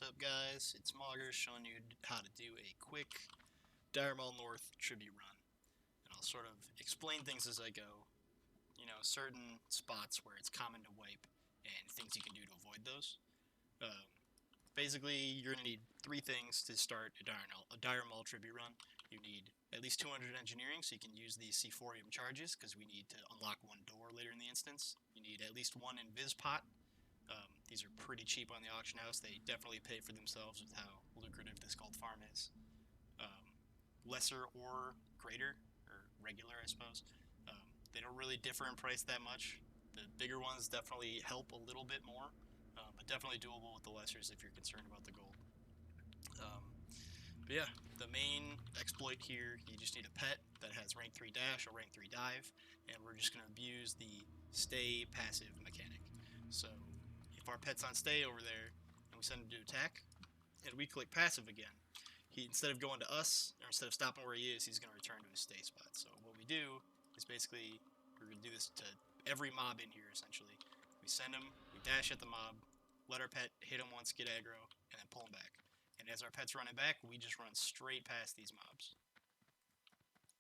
up, guys? It's Mogger showing you how to do a quick Dire Maul North tribute run. And I'll sort of explain things as I go. You know, certain spots where it's common to wipe and things you can do to avoid those. Basically, you're going to need three things to start a Dire Maul tribute run. You need at least 200 engineering, so you can use these C4ium charges, because we need to unlock one door later in the instance. You need at least one invis pot. These are pretty cheap on the auction house. They definitely pay for themselves with how lucrative this gold farm is. Lesser or greater, or regular, I suppose. They don't really differ in price that much. The bigger ones definitely help a little bit more, but definitely doable with the lessers if you're concerned about the gold. But yeah, the main exploit here, you just need a pet that has rank 3 dash or rank 3 dive, and we're just going to abuse the stay passive mechanic. So if our pet's on stay over there, and we send him to attack, and we click passive again, he, instead of going to us, or instead of stopping where he is, he's going to return to his stay spot. So what we do is basically, we're going to do this to every mob in here, essentially. We send him, we dash at the mob, let our pet hit him once, get aggro, and then pull him back. And as our pet's running back, we just run straight past these mobs.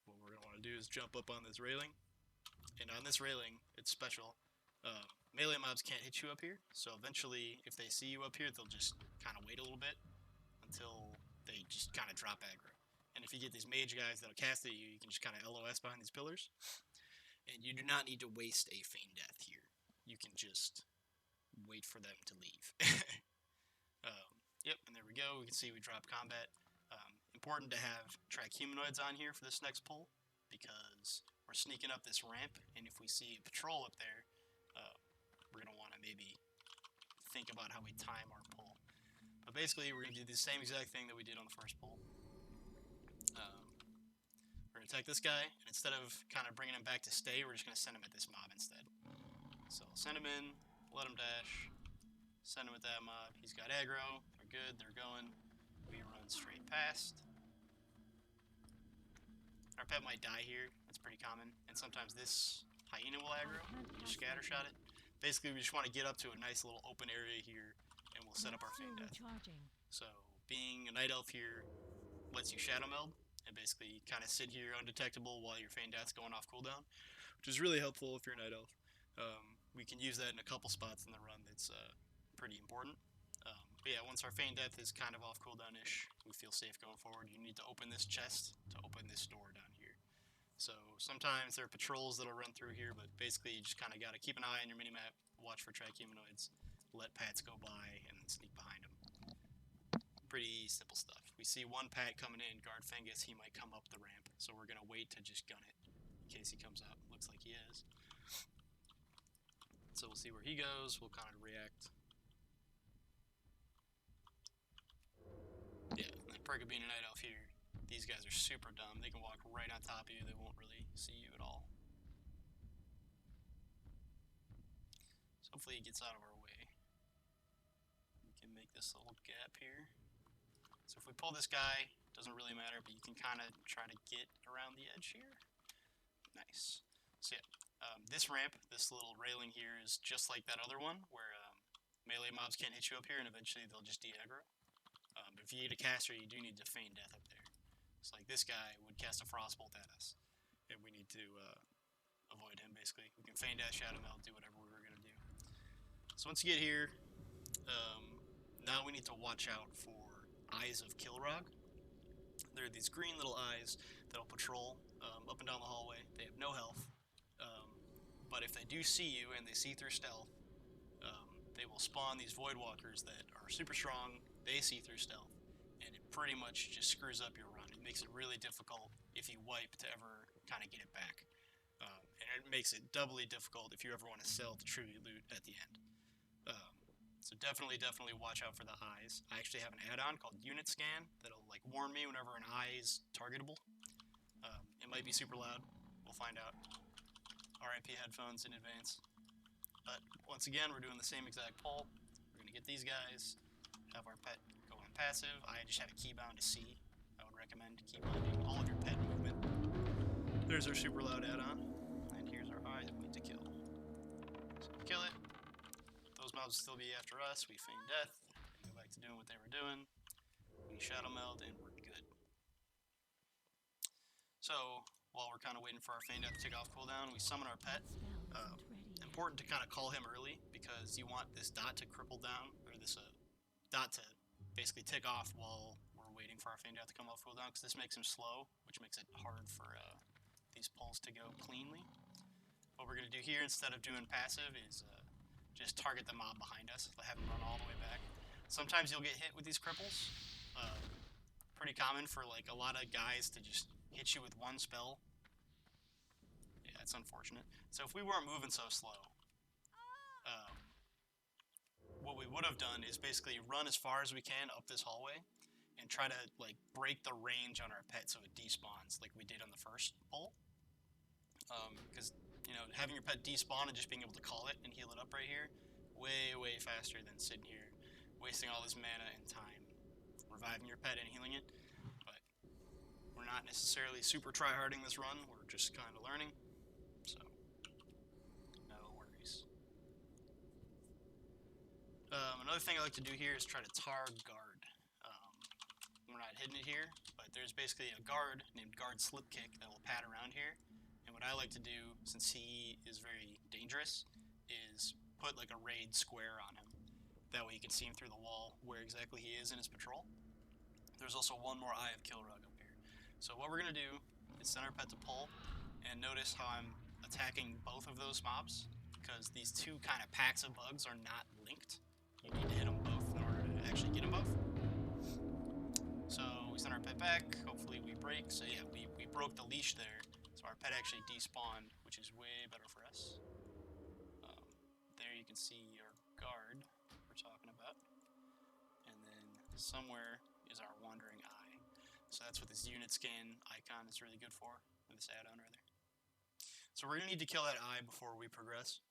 What we're going to want to do is jump up on this railing. And on this railing, it's special. Melee mobs can't hit you up here, so eventually, if they see you up here, they'll just kind of wait a little bit until they just kind of drop aggro. And if you get these mage guys that'll cast at you, you can just kind of LOS behind these pillars. And you do not need to waste a feign death here. You can just wait for them to leave. Yep, and there we go. We can see we drop combat. Important to have track humanoids on here for this next pull, because we're sneaking up this ramp, and if we see a patrol up there, we're going to want to maybe think about how we time our pull. But basically, we're going to do the same exact thing that we did on the first pull. We're going to attack this guy, and instead of kind of bringing him back to stay, we're just going to send him at this mob instead. So send him in, let him dash, send him at that mob. He's got aggro, they're good, they're going. We run straight past. Our pet might die here, that's pretty common, and sometimes this hyena will aggro, you just scattershot it. Basically, we just want to get up to a nice little open area here, and we'll set up our feign death. So, being a night elf here lets you shadow meld, and basically kind of sit here undetectable while your feign death's going off cooldown, which is really helpful if you're a night elf. We can use that in a couple spots in the run that's pretty important. But yeah, once our feign death is kind of off cooldown-ish, we feel safe going forward. You need to open this chest to open this door down here. So sometimes there are patrols that'll run through here, but basically you just kind of got to keep an eye on your minimap, watch for track humanoids, let pats go by, and then sneak behind them. Pretty simple stuff. We see one pat coming in, guard Fengus, he might come up the ramp, so we're going to wait to just gun it in case he comes up. Looks like he is. So we'll see where he goes, we'll kind of react. Yeah, and the perk of being a night elf here, these guys are super dumb. They can walk right on top of you, they won't really see you at all. So hopefully he gets out of our way. We can make this little gap here. So if we pull this guy, doesn't really matter, but you can kind of try to get around the edge here. Nice. So yeah, this ramp, this little railing here is just like that other one, where melee mobs can't hit you up here, and eventually they'll just de-aggro. But if you need a caster, you do need to feign death up there. So like this guy would cast a frostbolt at us, and we need to avoid him basically. We can feign death, shadow meld, do whatever we were going to do. So once you get here, now we need to watch out for eyes of Kilrog. There are these green little eyes that'll patrol up and down the hallway. They have no health, but if they do see you and they see through stealth, they will spawn these void walkers that are super strong. They see through stealth, and it pretty much just screws up your run. It makes it really difficult if you wipe to ever kind of get it back, and it makes it doubly difficult if you ever want to sell the tribute loot at the end. So definitely watch out for the eyes. I actually have an add-on called Unit Scan that'll like warn me whenever an eye is targetable. It might be super loud. We'll find out. RIP headphones in advance. But once again, we're doing the same exact pull. We're gonna get these guys, have our pet go on passive. I just had a keybound to C. I would recommend keybinding all of your pet movement. There's our super loud add-on, and here's our eye that we need to kill. So we kill it. Those mobs will still be after us. We feign death. Go back back to doing what they were doing. We shadow meld and we're good. So while we're kind of waiting for our Feign Death to take off cooldown, we summon our pet. Important to kind of call him early because you want this dot to cripple down, or this dot to basically tick off while we're waiting for our Feign Death to come off cooldown, because this makes him slow, which makes it hard for these pulls to go cleanly. What we're going to do here, instead of doing passive, is just target the mob behind us, have him run all the way back. Sometimes you'll get hit with these cripples. Pretty common for like a lot of guys to just hit you with one spell. Yeah, it's unfortunate. So if we weren't moving so slow, what we would have done is basically run as far as we can up this hallway and try to like break the range on our pet so it despawns like we did on the first pull. Because you know, having your pet despawn and just being able to call it and heal it up right here, way faster than sitting here wasting all this mana and time reviving your pet and healing it. But we're not necessarily super try-harding this run, we're just kind of learning, so no worries. Another thing I like to do here is try to tar guard. We're not hitting it here, but there's basically a guard named Guard Slipkik that will pad around here. And what I like to do, since he is very dangerous, is put like a raid square on him. That way you can see him through the wall where exactly he is in his patrol. There's also one more Eye of Kill Rug up here. So what we're going to do is send our pet to pull, and notice how I'm attacking both of those mobs, because these two kind of packs of bugs are not linked. You need to hit them both in order to actually get them both. So we send our pet back, hopefully we break. So yeah, we broke the leash there, so our pet actually despawned, which is way better for us. There you can see our guard we're talking about. And then somewhere is our Wandering Eye. So that's what this unit scan icon is really good for, or this add-on rather. So we're going to need to kill that eye before we progress.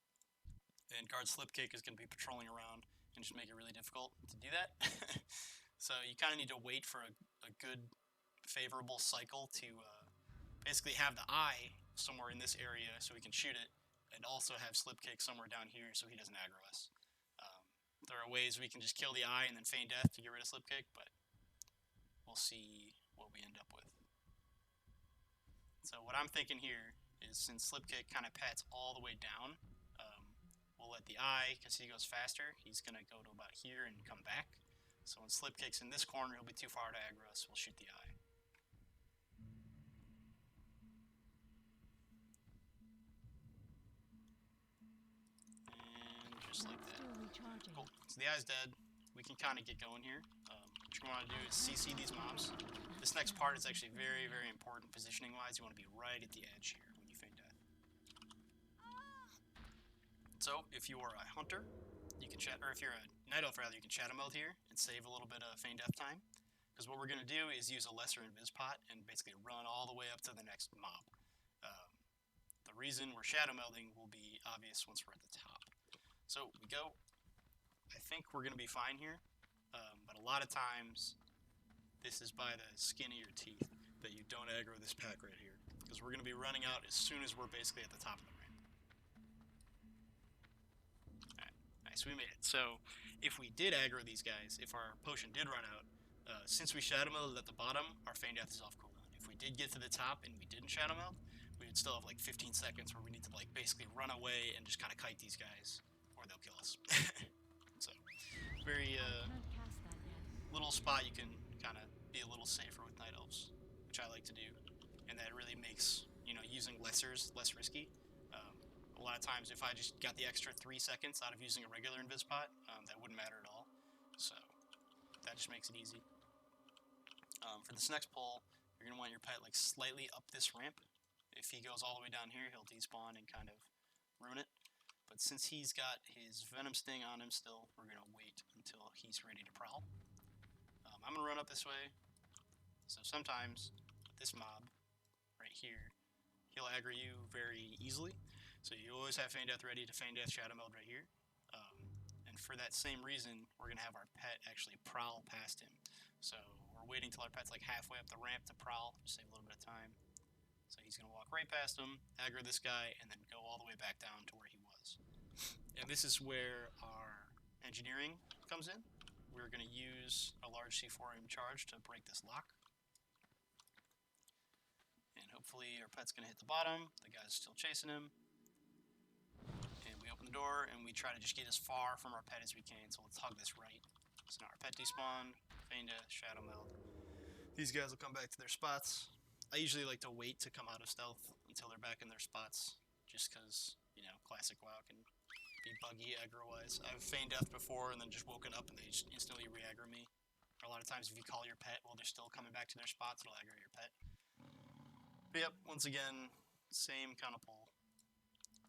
And Guard Slipkik is going to be patrolling around and just make it really difficult to do that. So you kind of need to wait for a good, favorable cycle to basically have the eye somewhere in this area so we can shoot it, and also have Slipkik somewhere down here so he doesn't aggro us. There are ways we can just kill the eye and then feign death to get rid of Slipkik, but we'll see what we end up with. So what I'm thinking here is, since Slipkik kind of pats all the way down, we'll let the eye, because he goes faster, he's going to go to about here and come back. So when Slipkik's in this corner, he'll be too far to aggro us, we'll shoot the eye. And just like that. Cool. So the eye's dead. We can kind of get going here. What you want to do is CC these mobs. This next part is actually very important positioning-wise. You want to be right at the edge here when you feign death. So if you are a hunter, you can or if you're a night elf rather, you can shadow meld here and save a little bit of feign death time. Because what we're going to do is use a lesser invis pot and basically run all the way up to the next mob. The reason we're shadow melding will be obvious once we're at the top. So we go. I think we're going to be fine here, but a lot of times this is by the skin of your teeth that you don't aggro this pack right here, because we're going to be running out as soon as we're basically at the top of the ramp. Alright, nice, we made it. So if we did aggro these guys, if our potion did run out, since we shadow melded at the bottom, our feign death is off cooldown. If we did get to the top and we didn't shadow meld, we would still have like 15 seconds where we need to like basically run away and just kind of kite these guys, or they'll kill us. So very little spot you can kind of be a little safer with night elves, which I like to do, and that really makes, you know, using lessers less risky. A lot of times if I just got the extra 3 seconds out of using a regular invis pot, that wouldn't matter at all, so that just makes it easy. For this next pull, you're going to want your pet like slightly up this ramp. If he goes all the way down here, he'll despawn and kind of ruin it. But since he's got his Venom Sting on him still, we're going to wait until he's ready to prowl. I'm going to run up this way. So sometimes, with this mob right here, he'll aggro you very easily. So you always have feign death ready to feign death shadow meld right here. And for that same reason, we're going to have our pet actually prowl past him. So we're waiting till our pet's like halfway up the ramp to prowl, just save a little bit of time. So he's going to walk right past him, aggro this guy, and then go all the way back down to where he was. And this is where our engineering comes in. we're going to use a large C4 aim charge to break this lock. And hopefully our pet's going to hit the bottom. The guy's still chasing him. And we open the door and we try to just get as far from our pet as we can. So let's hug this right. So now our pet despawned, feign death, shadow meld. These guys will come back to their spots. I usually like to wait to come out of stealth until they're back in their spots. Just because, you know, classic WoW can be buggy aggro-wise. I've feigned death before and then just woken up and they just instantly re-aggro me. Or a lot of times if you call your pet while they're still coming back to their spots, it'll aggro your pet. But yep, once again, same kind of pull.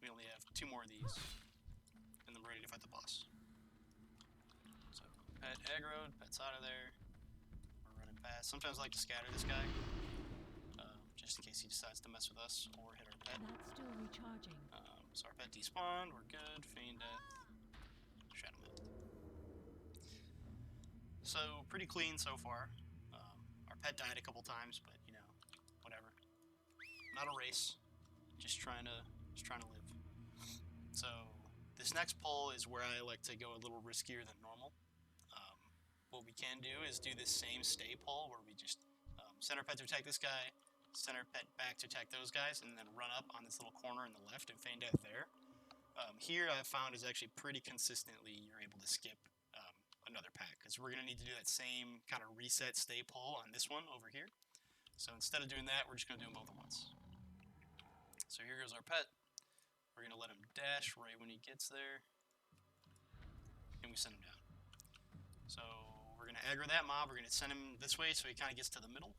We only have 2 more of these, and then we're ready to fight the boss. So, pet aggroed, pet's out of there. We're running past. Sometimes I like to scatter this guy, just in case he decides to mess with us or hit our pet. That's still recharging. So our pet despawned, we're good, feign death, shadow meld. So, pretty clean so far. Our pet died a couple times, but you know, whatever. Not a race, just trying to live. So this next pull is where I like to go a little riskier than normal. What we can do is do this same stay pull where we just send our pet to attack this guy, send our pet back to attack those guys, and then run up on this little corner in the left and feign death there. Here I've found is actually pretty consistently you're able to skip another pack because we're going to need to do that same kind of reset stay pull on this one over here. So instead of doing that, we're just going to do them both at once. So here goes our pet. We're going to let him dash right when he gets there. And we send him down. So we're going to aggro that mob. We're going to send him this way so he kind of gets to the middle.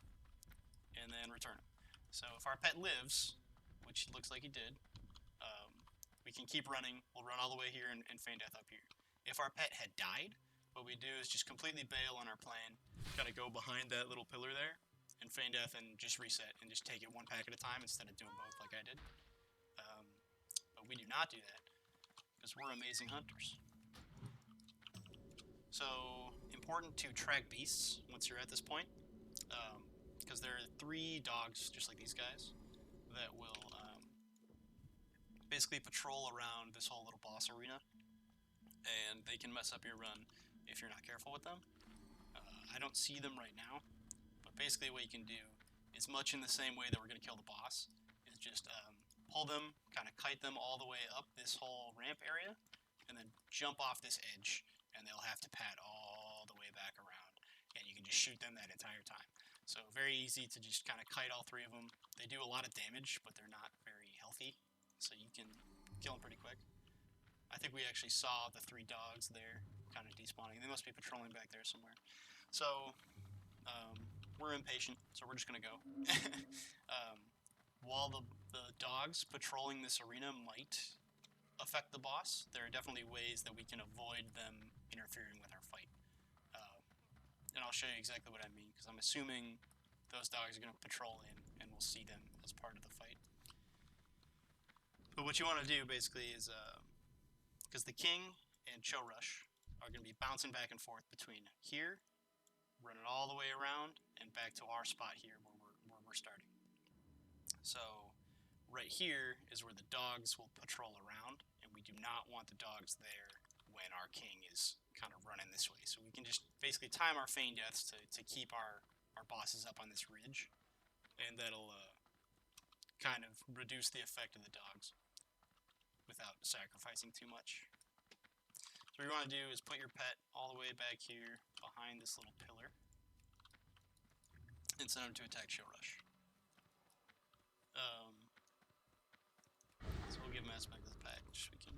And then return him. So if our pet lives, which looks like he did, we can keep running. We'll run all the way here and feign death up here. If our pet had died, what we do is just completely bail on our plan. Kind of go behind that little pillar there. And feign death and just reset and just take it 1 pack at a time instead of doing both like I did. But we do not do that because we're amazing hunters. So important to track beasts once you're at this point because there are 3 dogs just like these guys that will basically patrol around this whole little boss arena and they can mess up your run if you're not careful with them. I don't see them right now. Basically what you can do is much in the same way that we're going to kill the boss is just pull them, kind of kite them all the way up this whole ramp area and then jump off this edge and they'll have to pad all the way back around and you can just shoot them that entire time. So very easy to just kind of kite all 3 of them. They do a lot of damage but they're not very healthy so you can kill them pretty quick. I think we actually saw the 3 dogs there kind of despawning. They must be patrolling back there somewhere. So we're impatient, so we're just going to go. While the dogs patrolling this arena might affect the boss, there are definitely ways that we can avoid them interfering with our fight. And I'll show you exactly what I mean, because I'm assuming those dogs are going to patrol in, and we'll see them as part of the fight. But what you want to do, basically, is... because the King and Cho Rush are going to be bouncing back and forth between here, running all the way around, and back to our spot here where we're starting. So right here is where the dogs will patrol around, and we do not want the dogs there when our King is kind of running this way. So we can just basically time our feign deaths to keep our bosses up on this ridge, and that'll kind of reduce the effect of the dogs without sacrificing too much. So what you want to do is put your pet all the way back here behind this little pillar and send him to attack Show Rush. So we'll give him aspect of the pack so we can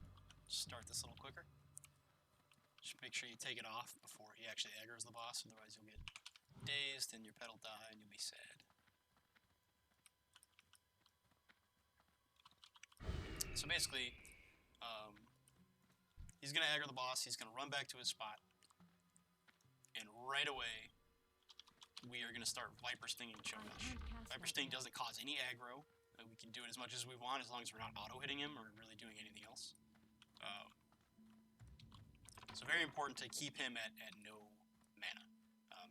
start this a little quicker. Just make sure you take it off before he actually aggroes the boss, otherwise you'll get dazed and your pet will die and you'll be sad. So basically, he's going to aggro the boss, he's going to run back to his spot, and right away, we are going to start Viper Stinging Show Rush. Viper Sting doesn't cause any aggro. We can do it as much as we want as long as we're not auto-hitting him or really doing anything else. So very important to keep him at no mana.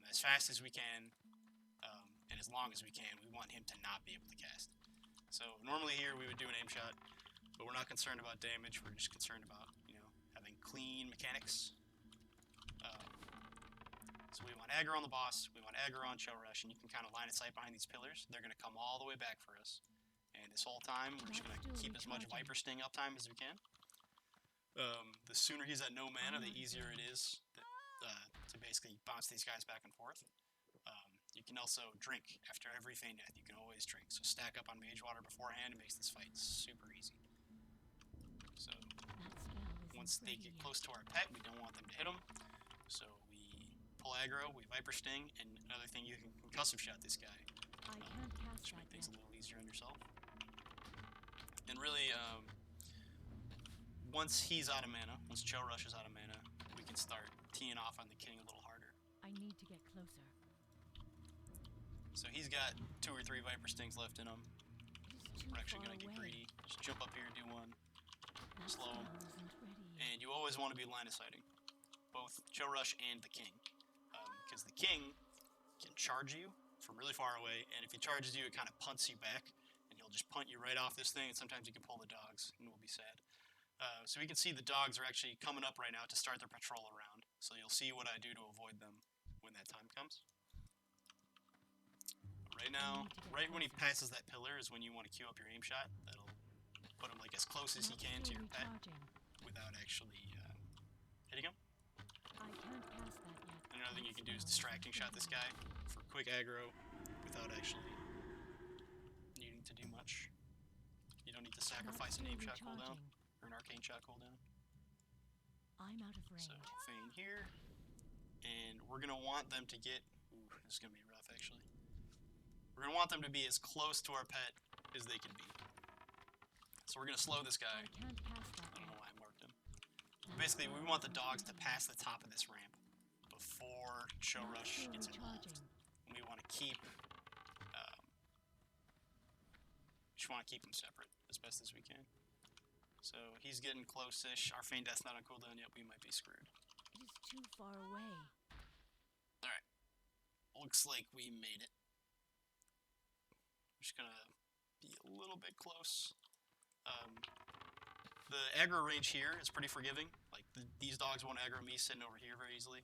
As fast as we can, and as long as we can, we want him to not be able to cast. So normally here we would do an aim shot, but we're not concerned about damage, we're just concerned about, having clean mechanics. So we want aggro on the boss, we want aggro on Cho Rush, and you can kind of line of sight behind these pillars. They're going to come all the way back for us. And this whole time, we're just going to keep as much Viper Sting uptime as we can. The sooner he's at no mana, the easier it is to basically bounce these guys back and forth. You can also drink after every feign death. You can always drink. So stack up on mage water beforehand. It makes this fight super easy. So once they get close to our pet, we don't want them to hit them. So we pull aggro, we Viper Sting, and another thing, you can concussive shot this guy. Which make things a little easier on yourself. And really, once he's out of mana, once Cho Rush is out of mana, we can start teeing off on the king a little harder. I need to get closer. So he's got 2 or 3 Viper Stings left in him. We're actually going to get greedy. Just jump up here and do one. Slow him. And you always want to be line of sighting both Cho Rush and the king. Because the king can charge you from really far away, and if he charges you, it kind of punts you back, and he'll just punt you right off this thing, and sometimes you can pull the dogs, and we'll be sad. So we can see the dogs are actually coming up right now to start their patrol around. So you'll see what I do to avoid them when that time comes. Right now, right when he passes that pillar is when you want to queue up your aim shot. That'll put him like as close as he can to your pet without actually hitting him. And another thing you can do is distracting shot this guy for quick aggro without actually needing to do much. You don't need to sacrifice an aim shot cooldown or an arcane shot cooldown. I'm out of range. So feign here, and we're gonna want them to get. Ooh, this is gonna be rough actually. We're going to want them to be as close to our pet as they can be. So we're going to slow this guy. I can't pass that I don't know why I marked him. Basically, we want the dogs to pass the top of this ramp before Cho Rush gets involved. And we want to keep... just want to keep them separate as best as we can. So he's getting close-ish. Our feign death's not on cooldown yet. We might be screwed. It is too far away. Alright. Looks like we made it. Just gonna be a little bit close. The aggro range here is pretty forgiving. Like these dogs won't aggro me sitting over here very easily.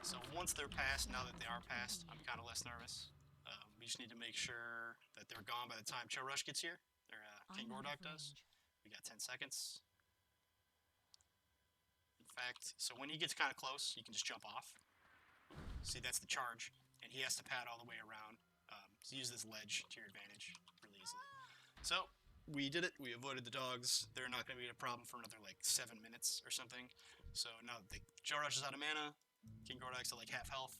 So once they're past, now that they are past, I'm kind of less nervous. We just need to make sure that they're gone by the time Cho Rush gets here. Or King Gordok does. We got 10 seconds. In fact, so when he gets kind of close, you can just jump off. See, that's the charge. And he has to pad all the way around. So use this ledge to your advantage really easily. So, we did it. We avoided the dogs. They're not going to be a problem for another, like, 7 minutes or something. So now that the Cho Rush is out of mana, King Gordok's at, like, half health,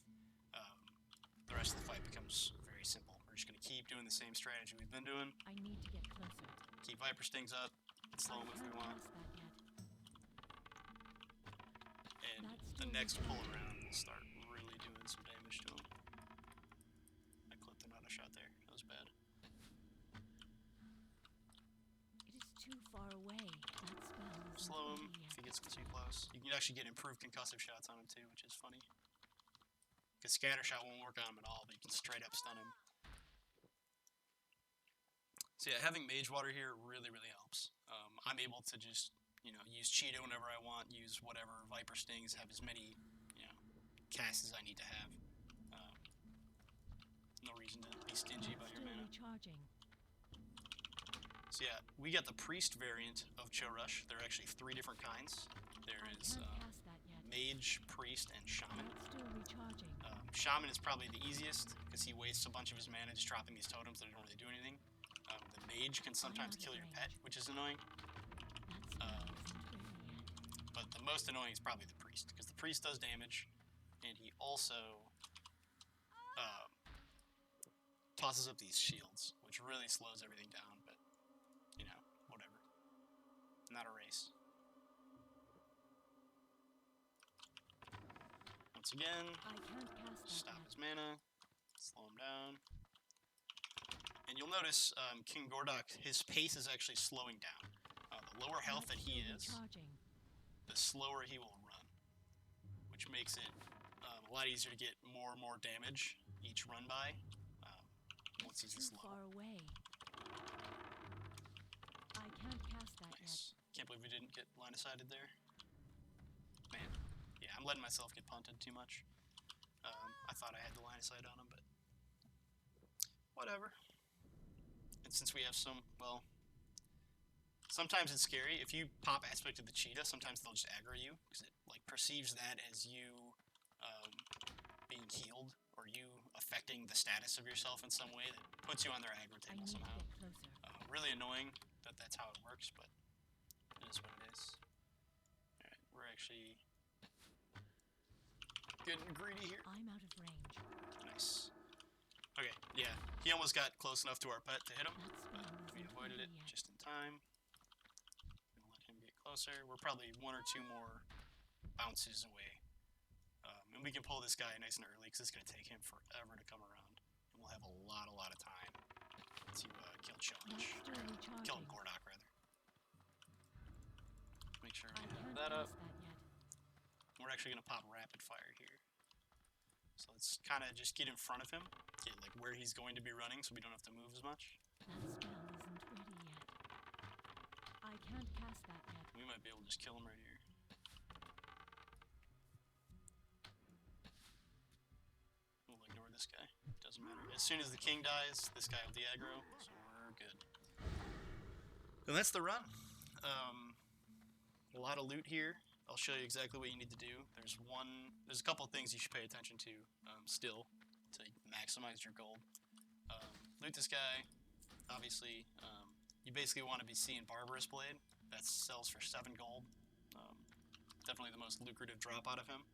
the rest of the fight becomes very simple. We're just going to keep doing the same strategy we've been doing. I need to get closer. Keep Viper Stings up. Slow them if we want. And the next pull around will start really doing some damage to them. Shot there. That was bad. It is too far away. That spell is slow him if he gets too close. You can actually get improved concussive shots on him too, which is funny. Because scatter shot won't work on him at all, but you can straight up stun him. So yeah, having mage water here really, really helps. I'm able to just, use Cheetah whenever I want, use whatever Viper Stings, have as many, casts as I need to have. No reason to be stingy about your mana. So yeah, we got the priest variant of Cho Rush. There are actually 3 different kinds. There is mage, priest, and shaman. Shaman is probably the easiest because he wastes a bunch of his mana just dropping these totems that don't really do anything. The mage can sometimes kill your pet, which is annoying. But the most annoying is probably the priest because the priest does damage, and he also tosses up these shields, which really slows everything down, but, whatever. Not a race. Once again, stop his mana, slow him down. And you'll notice King Gordok, his pace is actually slowing down. The lower health that he is, the slower he will run, which makes it a lot easier to get more and more damage each run by. Once he's this low. I can't cast that nice. Yet. Can't believe we didn't get line of sighted there. Man. letting myself get punted too much. I thought I had the line of sight on him, but whatever. And since we have some, well, sometimes it's scary. If you pop aspect of the cheetah, sometimes they'll just aggro you because it like perceives that as you being healed or you affecting the status of yourself in some way that puts you on their aggro table somehow. Really annoying that that's how it works, but it is what it is. Alright, we're actually getting greedy here. I'm out of range. Nice. Okay, yeah, he almost got close enough to our pet to hit him. We avoided it just in time. Gonna let him get closer. We're probably 1 or 2 more bounces away. And we can pull this guy nice and early because it's going to take him forever to come around. And we'll have a lot of time to kill Challenge. Kill him, Gordok, rather. Make sure we have that up. We're actually going to pop rapid fire here. So let's kind of just get in front of him. Get like where he's going to be running so we don't have to move as much. That spell isn't ready yet. I can't cast that yet. We might be able to just kill him right here. We'll ignore this guy. Doesn't matter. As soon as the king dies, this guy with the aggro, so we're good. And that's the run. A lot of loot here. I'll show you exactly what you need to do. There's a couple of things you should pay attention to still to maximize your gold. Loot this guy. Obviously, you basically want to be seeing Barbarous Blade. That sells for 7 gold. Definitely the most lucrative drop out of him.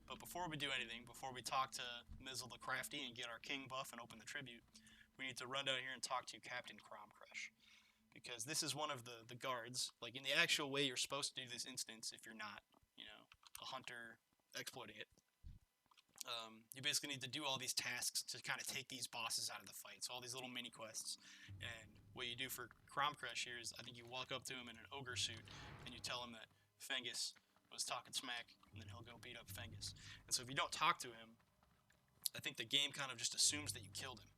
But before we do anything, before we talk to Mizzle the Crafty and get our king buff and open the tribute, we need to run down here and talk to Captain Cromcrush. Because this is one of the guards. Like, in the actual way you're supposed to do this instance, if you're not, a hunter exploiting it. You basically need to do all these tasks to kind of take these bosses out of the fight. So all these little mini quests. And what you do for Cromcrush here is, I think you walk up to him in an ogre suit, and you tell him that Fengus was talking smack, and then he'll go beat up Fengus. And so if you don't talk to him, I think the game kind of just assumes that you killed him.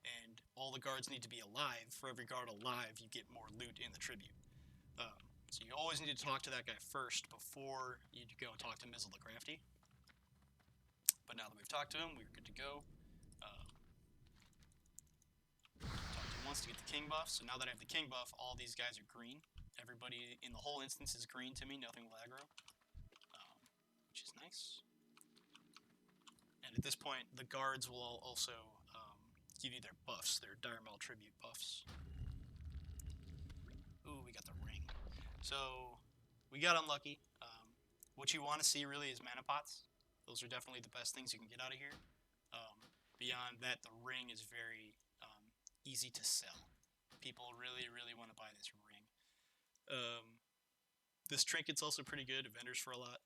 And all the guards need to be alive. For every guard alive, you get more loot in the tribute. So you always need to talk to that guy first before you go and talk to Mizzle the Crafty. But now that we've talked to him, we're good to go. Talk to him once to get the king buff. So now that I have the king buff, all these guys are green. Everybody in the whole instance is green to me. Nothing will aggro. Which is nice. And at this point, the guards will also give you their buffs, their Dire Maul tribute buffs. Ooh, we got the ring. So, we got unlucky. What you want to see really is mana pots. Those are definitely the best things you can get out of here. Beyond that, the ring is very easy to sell. People really want to buy this ring. This trinket's also pretty good. It vendors for a lot.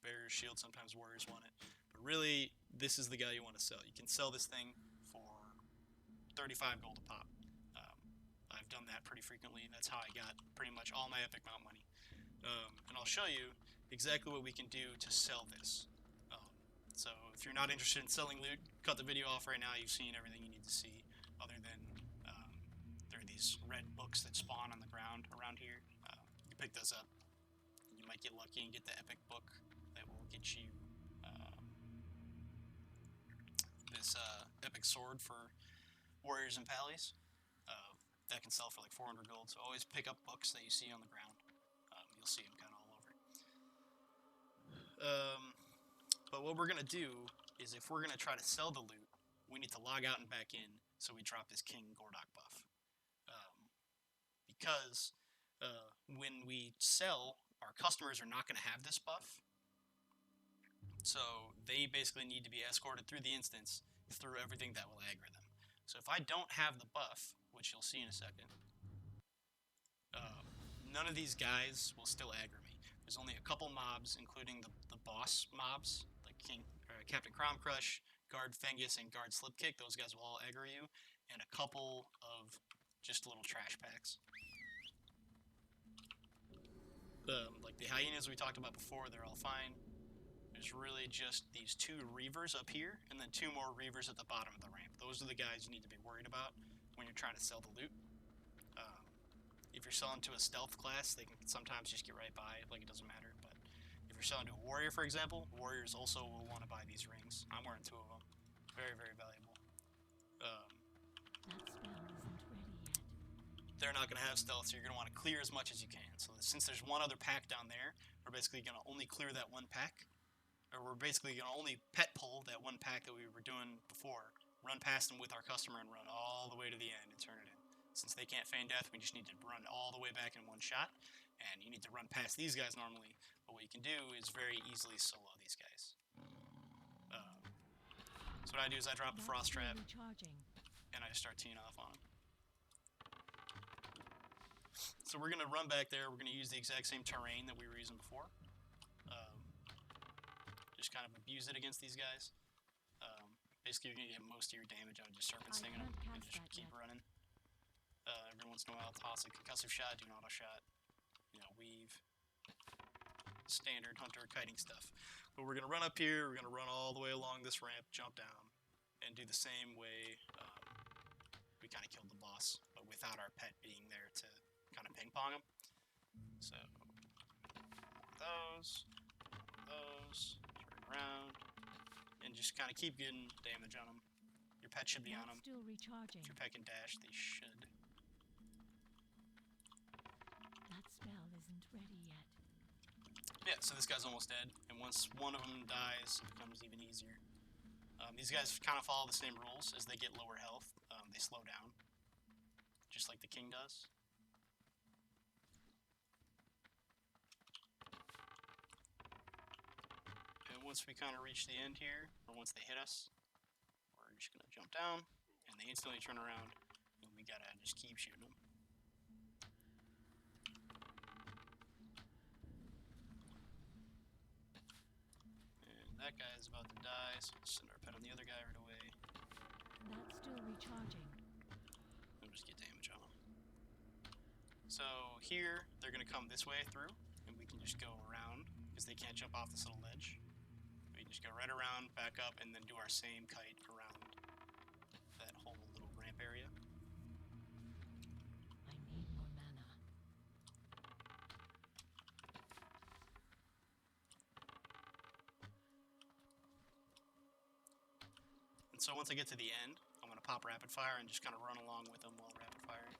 Bearer's Shield, sometimes warriors want it. But really, this is the guy you want to sell. You can sell this thing for 35 gold a pop. I've done that pretty frequently. That's how I got pretty much all my Epic Mount money. And I'll show you exactly what we can do to sell this. So if you're not interested in selling loot, cut the video off right now. You've seen everything you need to see, other than there are these red books that spawn on the ground around here. You pick those up, and you might get lucky and get the epic book that will get you this epic sword for warriors and pallies. That can sell for like 400 gold, so always pick up books that you see on the ground. You'll see them kind of all over. But what we're going to do is, if we're going to try to sell the loot, we need to log out and back in, so we drop this King Gordok buff. Because when we sell, our customers are not going to have this buff. So they basically need to be escorted through the instance, through everything that will aggro them. So if I don't have the buff, which you'll see in a second, none of these guys will still aggro me. There's only a couple mobs, including the boss mobs, like Captain Cromcrush, Guard Fengus, and Guard Slipkik. Those guys will all aggro you, and a couple of just little trash packs. Like the hyenas we talked about before, they're all fine. There's really just these 2 reavers up here, and then 2 more reavers at the bottom of the ramp. Those are the guys you need to be worried about when you're trying to sell the loot. If you're selling to a stealth class, they can sometimes just get right by, like it doesn't matter. But if you're you're selling to a warrior, for example, warriors also will want to buy these rings. I'm wearing 2 of them. Very, very valuable. That spell isn't ready yet. They're not going to have stealth, so you're going to want to clear as much as you can. So since there's one other pack down there, we're basically going to only clear that one pack. Or we're basically going to only pet pull that one pack that we were doing before, run past them with our customer and run all the way to the end and turn it in. Since they can't feign death, we just need to run all the way back in one shot, and you need to run past these guys normally, but what you can do is very easily solo these guys. So what I do is I drop the frost trap, and I just start teeing off on them. So we're going to run back there, we're going to use the exact same terrain that we were using before. Just kind of abuse it against these guys. Basically, you're going to get most of your damage out of just serpent stinging them, and just keep running. Every once in a while, toss a concussive shot, do an auto shot, weave, standard hunter kiting stuff. But we're going to run up here, we're going to run all the way along this ramp, jump down, and do the same way we kind of killed the boss, but without our pet being there to kind of ping pong him. So, those, turn around, and just kind of keep getting damage on them. Your pet should be on them. Still recharging. If your pet can dash, they should. That spell isn't ready yet. Yeah, so this guy's almost dead, and once one of them dies, it becomes even easier. These guys kind of follow the same rules. As they get lower health, they slow down, just like the king does. And once we kind of reach the end here, or once they hit us, we're just going to jump down, and they instantly turn around, and we gotta just keep shooting them. That guy is about to die, so we'll send our pet on the other guy right away. That's still recharging. And just get damage on him. So here, they're going to come this way through, and we can just go around, because they can't jump off this little ledge. We just go right around, back up, and then do our same kite around that whole little ramp area. I need more mana. So once I get to the end, I'm going to pop rapid fire and just kind of run along with them while rapid firing.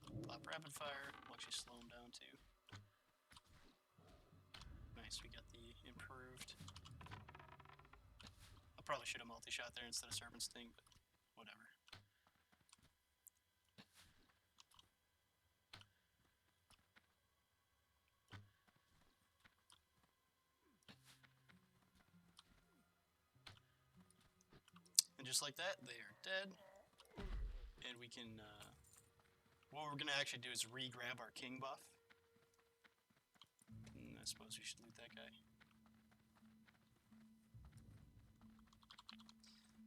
So pop rapid fire, we'll actually slow them down too. Nice, we got the improved. I probably should have multi-shot there instead of serpent sting, but whatever. And just like that, they are dead. And we can, what we're going to actually do is re-grab our king buff. And I suppose we should loot that guy.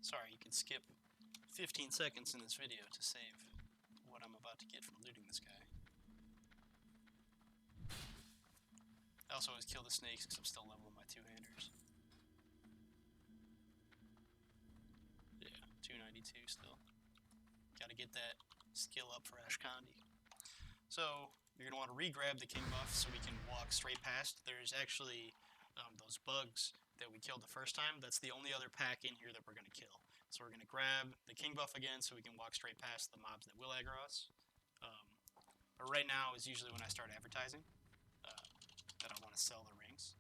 Sorry, you can skip 15 seconds in this video to save what I'm about to get from looting this guy. I also always kill the snakes because I'm still leveling my two-handers. Yeah, 292 still. Gotta get that skill up for Ashkandi. So, you're gonna want to re-grab the king buff so we can walk straight past. There's actually those bugs that we killed the first time. That's the only other pack in here that we're gonna kill. So we're gonna grab the king buff again so we can walk straight past the mobs that will aggro us. But right now is usually when I start advertising that I want to sell the rings.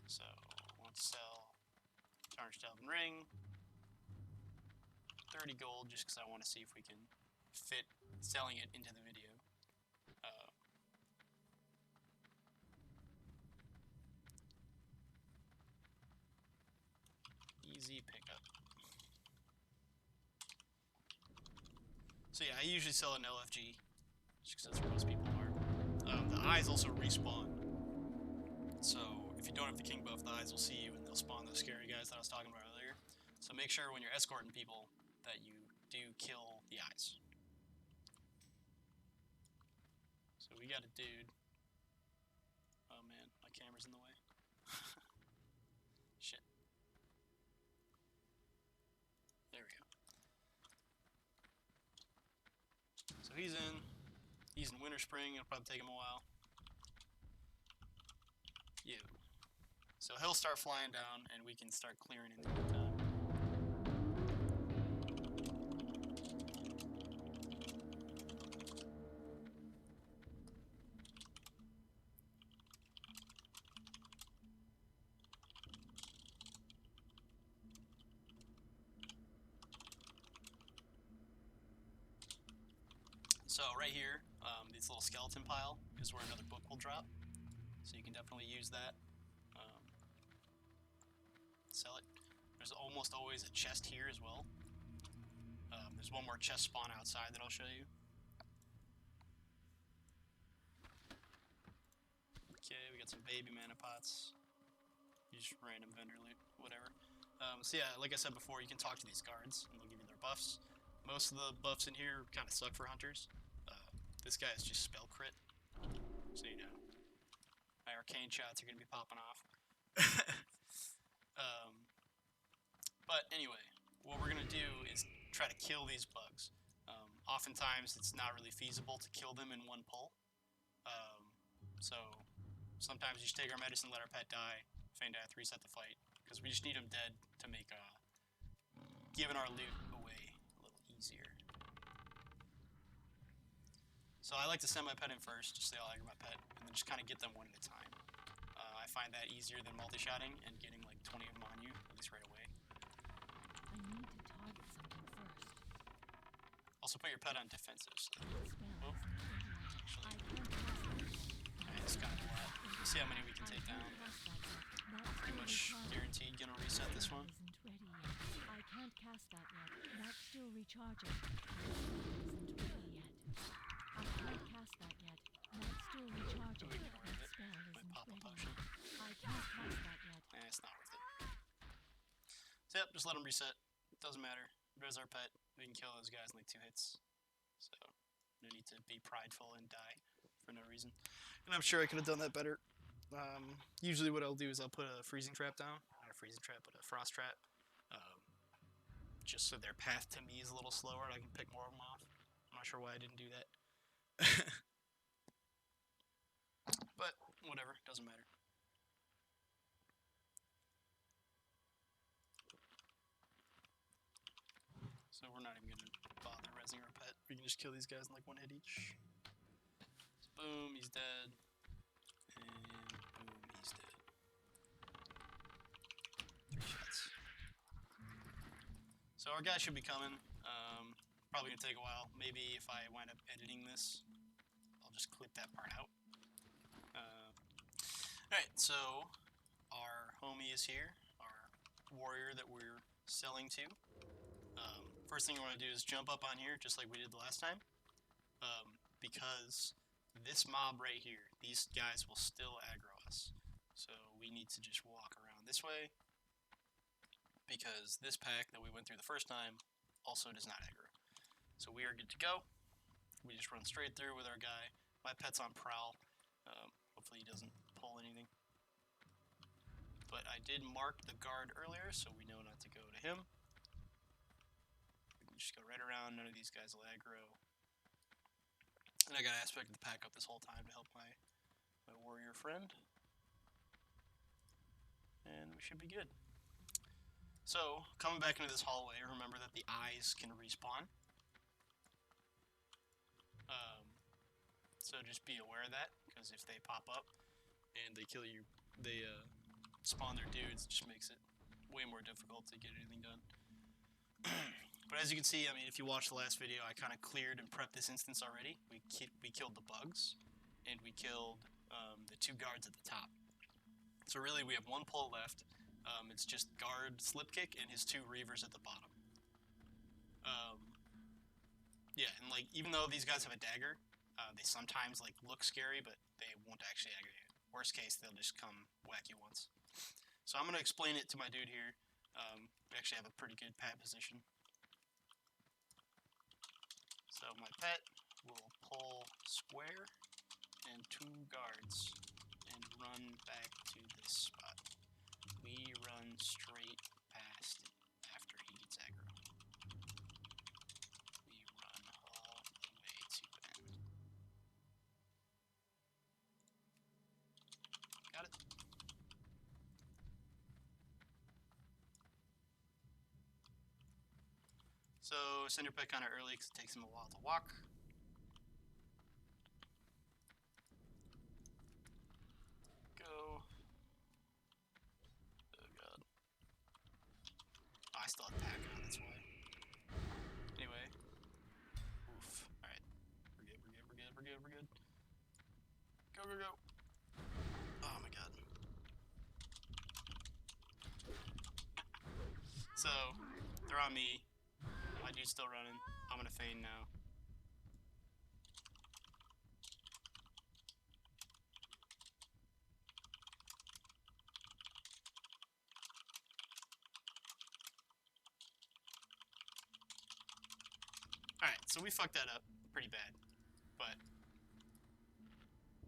So I want to sell Tarnished Elven Ring, 30 gold, just because I want to see if we can fit selling it into the video. Easy pickup. So yeah, I usually sell an LFG, just because that's where most people are. The eyes also respawn. So if you don't have the king buff, the eyes will see you and they'll spawn those scary guys that I was talking about earlier. So make sure when you're escorting people that you do kill the eyes. So we got a dude. Oh man, my camera's in the way. Shit. So he's in winter spring. It'll probably take him a while. You. So he'll start flying down, and we can start clearing in the meantime. So right here, this little skeleton pile is where another book will drop. So you can definitely use that. Sell it. There's almost always a chest here as well. There's one more chest spawn outside that I'll show you. Okay, we got some baby mana pots. Just random vendor loot, whatever. So yeah, like I said before, you can talk to these guards and they'll give you their buffs. Most of the buffs in here kind of suck for hunters. This guy is just spell crit, so you know. My arcane shots are going to be popping off. But anyway, what we're going to do is try to kill these bugs. Oftentimes, it's not really feasible to kill them in one pull. So sometimes you just take our medicine, let our pet die, feign death, reset the fight, because we just need them dead to make giving our loot away a little easier. So I like to send my pet in first, just say I'll aggro my pet, and then just kind of get them one at a time. I find that easier than multi-shotting and getting like 20 of them on you, at least right away. I need to target something first. Also put your pet on defensive. So Spell actually, isn't ready yet. it's kind of a lot. Let's see how many we can take down. Pretty much guaranteed gonna reset this one. Isn't ready yet. I can't cast that yet. That's still recharging. Isn't ready yet. I can't cast that yet. That's still recharging. We can get rid of That it. spell Might isn't pop a ready potion. yet. I can't cast that yet. It's not worth it. So yep, just let them reset. It doesn't matter. There's our pet. We can kill those guys in like 2 hits. So no need to be prideful and die for no reason. And I'm sure I could have done that better. Usually what I'll do is I'll put a freezing trap down. Not a freezing trap, but a frost trap. Just so their path to me is a little slower and I can pick more of them off. I'm not sure why I didn't do that. But whatever, doesn't matter. So we're not even gonna bother rezzing our pet. We can just kill these guys in like 1 hit each. So boom, he's dead. And boom, he's dead. 3 shots. So our guy should be coming. Probably gonna take a while. Maybe if I wind up editing this, I'll just clip that part out. Alright, so our homie is here, our warrior that we're selling to. First thing you want to do is jump up on here, just like we did the last time, because this mob right here, these guys will still aggro us. So we need to just walk around this way, because this pack that we went through the first time also does not aggro. So we are good to go. We just run straight through with our guy. My pet's on prowl. Hopefully he doesn't pull anything. But I did mark the guard earlier, so we know not to go to him. We can just go right around. None of these guys will aggro. And I got aspect of the pack up this whole time to help my warrior friend. And we should be good. So, coming back into this hallway, remember that the eyes can respawn. So just be aware of that, because if they pop up and they kill you, they spawn their dudes, it just makes it way more difficult to get anything done. But as you can see, I mean, if you watched the last video, I kind of cleared and prepped this instance already. We killed the bugs, and we killed the 2 guards at the top. So really, we have 1 pull left. It's just guard slipkik and his 2 reavers at the bottom. Yeah, and like even though these guys have a dagger, they sometimes like look scary, but they won't actually aggro you. Worst case, they'll just come whack you once. So I'm gonna explain it to my dude here. We actually have a pretty good pat position. So my pet will pull square and 2 guards and run back to this spot. We run straight past it after he gets aggro. We run all the way to So send your pet kind of early because it takes him a while to walk. Go. Oh god. Oh, I still have pack on, that's why. Anyway. Oof. Alright. We're good, we're good, we're good, we're good, we're good. Go, go, go. Oh my god. So, they're on me. My dude's still running. I'm gonna feign now. Alright, so we fucked that up pretty bad. But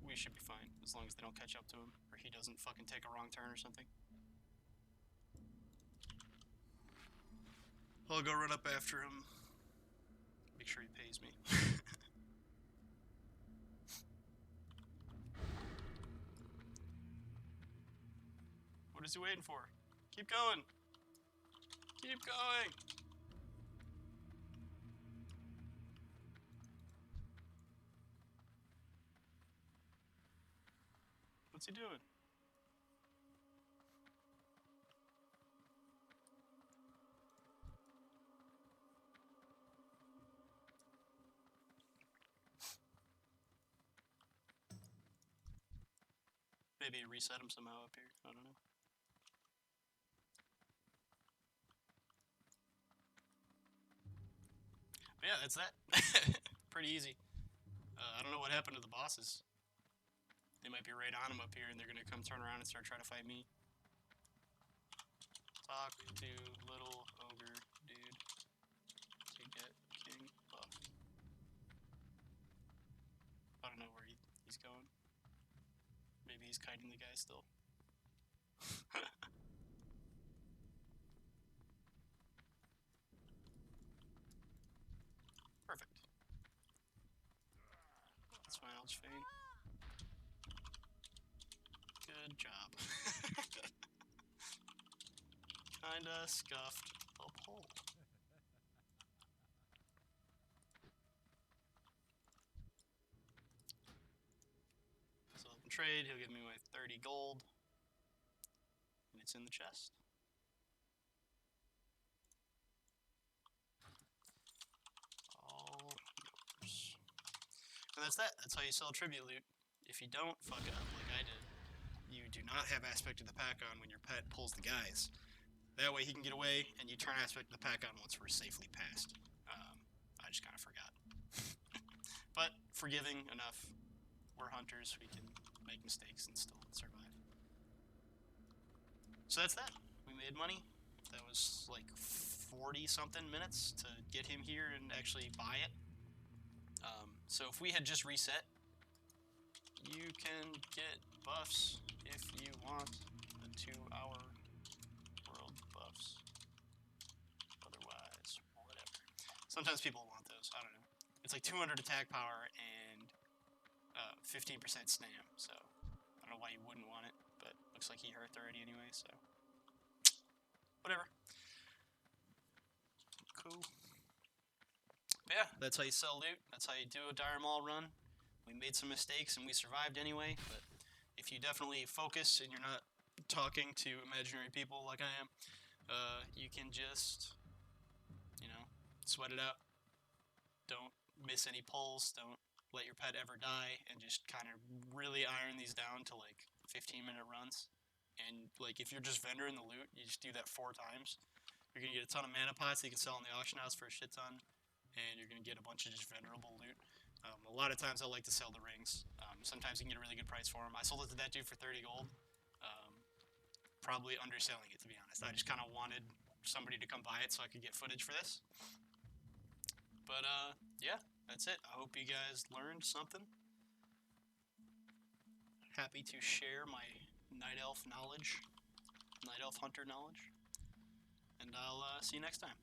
we should be fine as long as they don't catch up to him or he doesn't fucking take a wrong turn or something. I'll go run up after him. Make sure he pays me. What is he waiting for? Keep going! Keep going! What's he doing? Maybe reset him somehow up here. I don't know. But yeah, that's that. Pretty easy. I don't know what happened to the bosses. They might be right on him up here and they're gonna come turn around and start trying to fight me. Talk to little ogre dude to get king buff. I don't know where he's going. Maybe he's kiting the guy still. Perfect. That's fine, I'll just feign. Good job. Kinda scuffed the pole. So I can trade, he'll give me my 30 gold. And it's in the chest. All yours. And that's that. That's how you sell tribute loot. If you don't fuck up like I did, you do not have aspect of the pack on when your pet pulls the guys. That way he can get away, and you turn aspect of the pack on once we're safely past. I just kind of forgot. But forgiving enough. We're hunters. We can make mistakes and still survive. So that's that. We made money. That was like 40-something minutes to get him here and actually buy it. So if we had just reset, you can get buffs if you want the 2-hour world buffs. Otherwise, whatever. Sometimes people want those. I don't know. It's like 200 attack power and 15% snam. So I don't know why you wouldn't want it, but looks like he hurt already anyway. So whatever. Cool. But yeah, that's how you sell loot. That's how you do a dire Maul run. We made some mistakes and we survived anyway, but if you definitely focus and you're not talking to imaginary people like I am, you can just, you know, sweat it out. Don't miss any pulls. Don't let your pet ever die, and just kind of really iron these down to like 15-minute runs. And like if you're just vendoring the loot, you just do that 4 times. You're gonna get a ton of mana pots that you can sell in the auction house for a shit ton, and you're gonna get a bunch of just venerable loot. A lot of times I like to sell the rings. Sometimes you can get a really good price for them. I sold it to that dude for 30 gold. Probably underselling it, to be honest. I just kind of wanted somebody to come buy it so I could get footage for this. But yeah, that's it. I hope you guys learned something. Happy to share my night elf knowledge, night elf hunter knowledge. And I'll see you next time.